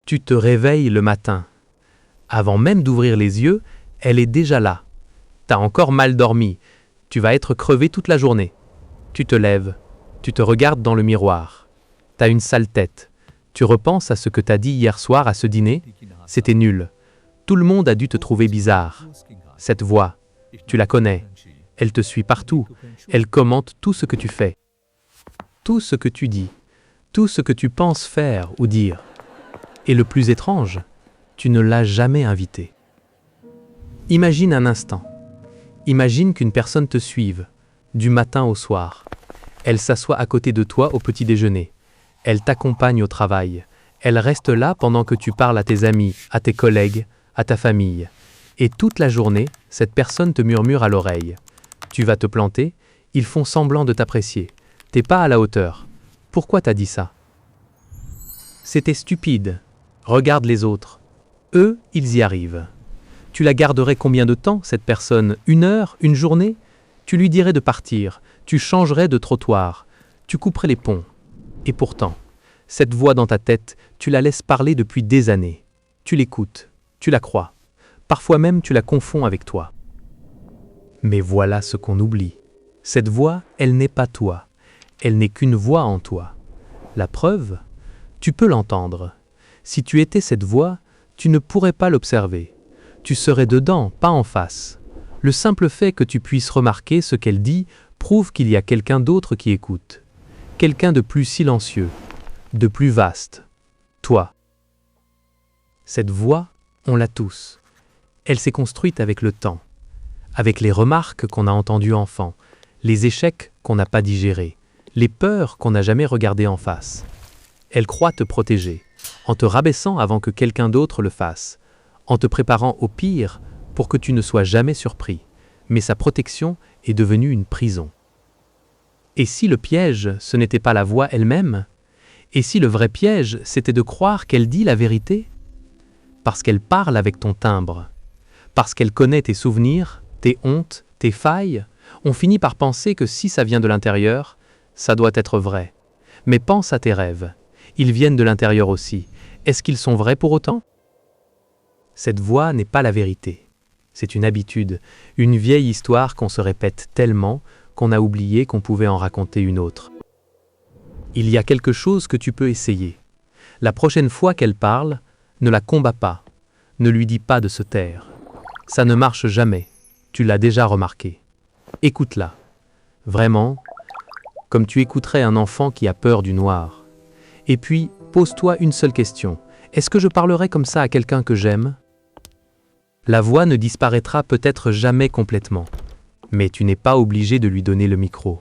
Tu te réveilles le matin. Avant même d'ouvrir les yeux, elle est déjà là. T'as encore mal dormi. Tu vas être crevé toute la journée. Tu te lèves. Tu te regardes dans le miroir. T'as une sale tête. Tu repenses à ce que t'as dit hier soir à ce dîner. C'était nul. Tout le monde a dû te trouver bizarre. Cette voix, tu la connais. Elle te suit partout. Elle commente tout ce que tu fais. Tout ce que tu dis. Tout ce que tu penses faire ou dire. Et le plus étrange, tu ne l'as jamais invitée. Imagine un instant. Imagine qu'une personne te suive, du matin au soir. Elle s'assoit à côté de toi au petit déjeuner. Elle t'accompagne au travail. Elle reste là pendant que tu parles à tes amis, à tes collègues, à ta famille. Et toute la journée, cette personne te murmure à l'oreille. Tu vas te planter, ils font semblant de t'apprécier. T'es pas à la hauteur. Pourquoi t'as dit ça? C'était stupide. Regarde les autres. Eux, ils y arrivent. Tu la garderais combien de temps, cette personne? 1 heure? 1 journée? Tu lui dirais de partir. Tu changerais de trottoir. Tu couperais les ponts. Et pourtant, cette voix dans ta tête, tu la laisses parler depuis des années. Tu l'écoutes. Tu la crois. Parfois même, tu la confonds avec toi. Mais voilà ce qu'on oublie. Cette voix, elle n'est pas toi. Elle n'est qu'une voix en toi. La preuve? Tu peux l'entendre. Si tu étais cette voix, tu ne pourrais pas l'observer. Tu serais dedans, pas en face. Le simple fait que tu puisses remarquer ce qu'elle dit prouve qu'il y a quelqu'un d'autre qui écoute. Quelqu'un de plus silencieux, de plus vaste. Toi. Cette voix, on l'a tous. Elle s'est construite avec le temps, avec les remarques qu'on a entendues enfant, les échecs qu'on n'a pas digérés, les peurs qu'on n'a jamais regardées en face. Elle croit te protéger, en te rabaissant avant que quelqu'un d'autre le fasse, en te préparant au pire pour que tu ne sois jamais surpris. Mais sa protection est devenue une prison. Et si le piège, ce n'était pas la voix elle-même? Et si le vrai piège, c'était de croire qu'elle dit la vérité? Parce qu'elle parle avec ton timbre, parce qu'elle connaît tes souvenirs, tes hontes, tes failles, on finit par penser que si ça vient de l'intérieur, ça doit être vrai. Mais pense à tes rêves. Ils viennent de l'intérieur aussi. Est-ce qu'ils sont vrais pour autant? Cette voix n'est pas la vérité. C'est une habitude, une vieille histoire qu'on se répète tellement qu'on a oublié qu'on pouvait en raconter une autre. Il y a quelque chose que tu peux essayer. La prochaine fois qu'elle parle, ne la combats pas. Ne lui dis pas de se taire. Ça ne marche jamais. Tu l'as déjà remarqué. Écoute-la. Vraiment, comme tu écouterais un enfant qui a peur du noir. Et puis, pose-toi une seule question. Est-ce que je parlerai comme ça à quelqu'un que j'aime? La voix ne disparaîtra peut-être jamais complètement, mais tu n'es pas obligé de lui donner le micro.